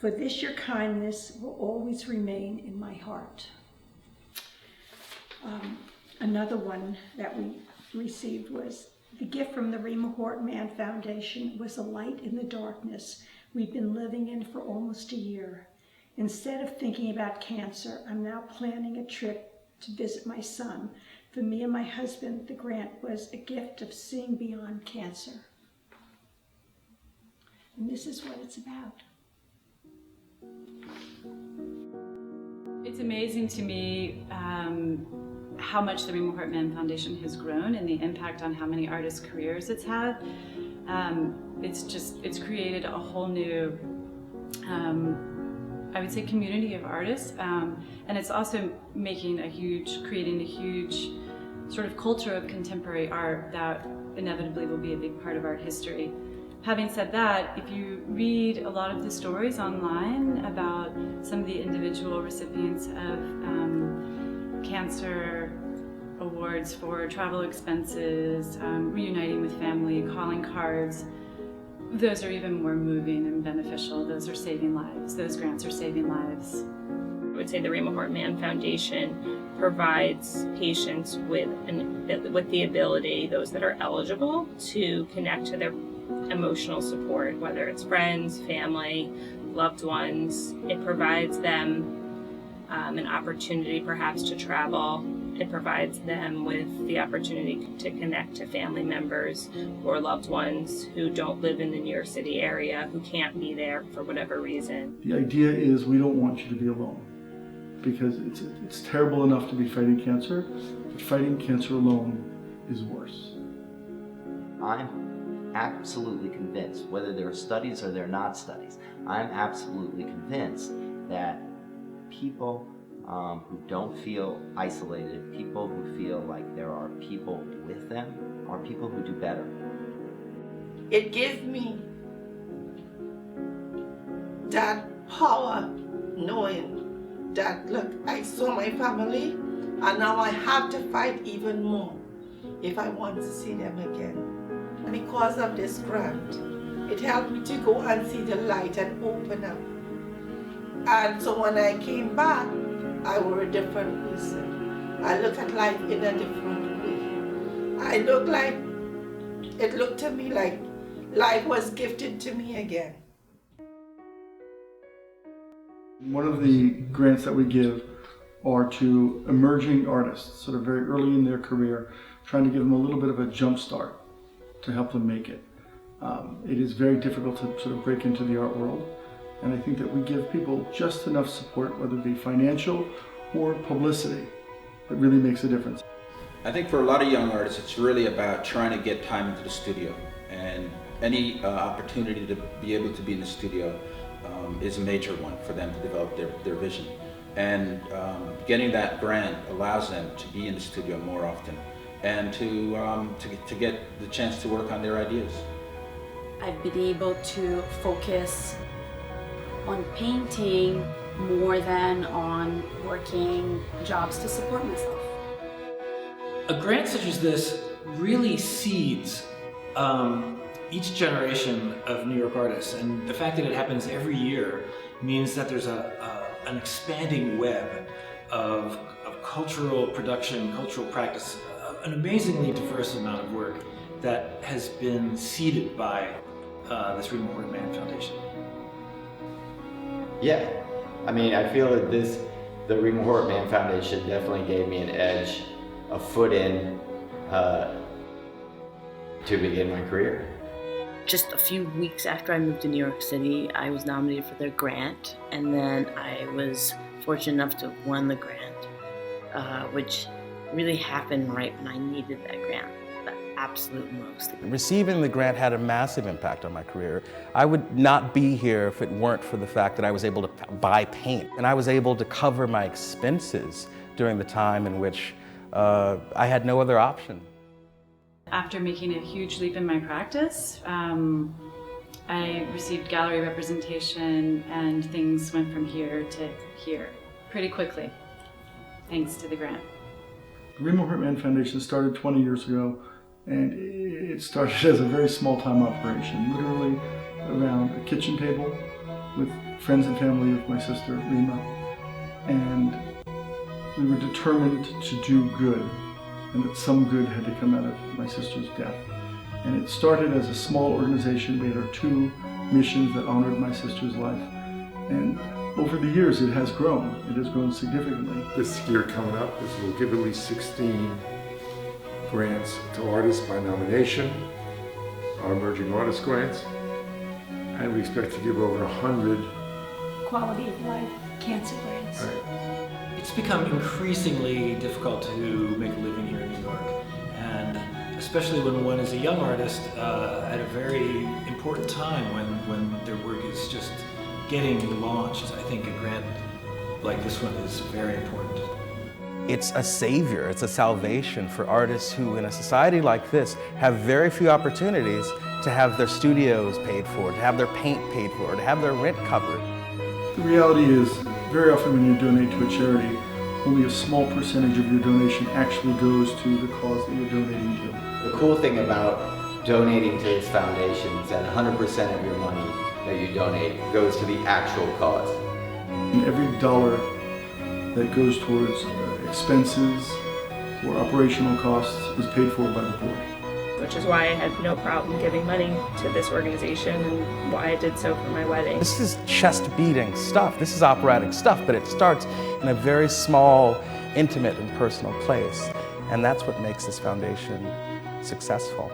For this your kindness will always remain in my heart. Another one that we received was, the gift from the Rema Hort Mann Foundation was a light in the darkness we've been living in for almost a year. Instead of thinking about cancer, I'm now planning a trip to visit my son. For me and my husband, the grant was a gift of seeing beyond cancer. And this is what it's about. It's amazing to me how much the Rema Hort Mann Foundation has grown and the impact on how many artists' careers it's had. It's created a whole new, I would say, community of artists, and it's also creating a huge sort of culture of contemporary art that inevitably will be a big part of art history. Having said that, if you read a lot of the stories online about some of the individual recipients of cancer awards for travel expenses, reuniting with family, calling cards, those are even more moving and beneficial. Those are saving lives. Those grants are saving lives. I would say the Rema Hort Mann Foundation provides patients with the ability, those that are eligible, to connect to their emotional support, whether it's friends, family, loved ones. It provides them an opportunity perhaps to travel. It provides them with the opportunity to connect to family members or loved ones who don't live in the New York City area, who can't be there for whatever reason. The idea is we don't want you to be alone, because it's terrible enough to be fighting cancer, but fighting cancer alone is worse. I'm absolutely convinced, whether there are studies or there are not studies, I'm absolutely convinced that people who don't feel isolated, people who feel like there are people with them, are people who do better. It gives me that power knowing that, look, I saw my family and now I have to fight even more if I want to see them again. Because of this grant, it helped me to go and see the light and open up. And so when I came back, I was a different person. I look at life in a different way. It looked to me like life was gifted to me again. One of the grants that we give are to emerging artists, sort of very early in their career, trying to give them a little bit of a jump start to help them make it. It is very difficult to sort of break into the art world. And I think that we give people just enough support, whether it be financial or publicity, that really makes a difference. I think for a lot of young artists, it's really about trying to get time into the studio. And any opportunity to be able to be in the studio is a major one for them to develop their vision. And getting that grant allows them to be in the studio more often and to get the chance to work on their ideas. I've been able to focus on painting more than on working jobs to support myself. A grant such as this really seeds each generation of New York artists, and the fact that it happens every year means that there's an expanding web of cultural production, cultural practice, an amazingly diverse amount of work that has been seeded by this Rema Hort Mann Foundation. Yeah, I mean, I feel that the Rema Hort Mann Foundation definitely gave me an edge, a foot in to begin my career. Just a few weeks after I moved to New York City, I was nominated for their grant, and then I was fortunate enough to have won the grant, which really happened right when I needed that grant the absolute most. Receiving the grant had a massive impact on my career. I would not be here if it weren't for the fact that I was able to buy paint, and I was able to cover my expenses during the time in which I had no other option. After making a huge leap in my practice, I received gallery representation and things went from here to here pretty quickly, thanks to the grant. The Rema Hort Mann Foundation started 20 years ago, and it started as a very small-time operation, literally around a kitchen table with friends and family of my sister, Rema, and we were determined to do good, and that some good had to come out of my sister's death. And it started as a small organization. We had our 2 missions that honored my sister's life. And over the years, it has grown. It has grown significantly. This year coming up is we'll give at least 16 grants to artists by nomination, our emerging artist grants, and we expect to give over 100. Quality of life cancer grants. Right. It's become increasingly difficult to make a living here in New York, and especially when one is a young artist at a very important time when their work is just getting launched. I think a grant like this one is very important. It's a savior, it's a salvation for artists who, in a society like this, have very few opportunities to have their studios paid for, to have their paint paid for, to have their rent covered. The reality is, very often when you donate to a charity, only a small percentage of your donation actually goes to the cause that you're donating to. The cool thing about donating to this foundation is that 100% of your money that you donate goes to the actual cause. And every dollar that goes towards expenses or operational costs is paid for by the board. Which is why I had no problem giving money to this organization and why I did so for my wedding. This is chest-beating stuff. This is operatic stuff, but it starts in a very small, intimate, and personal place. And that's what makes this foundation successful.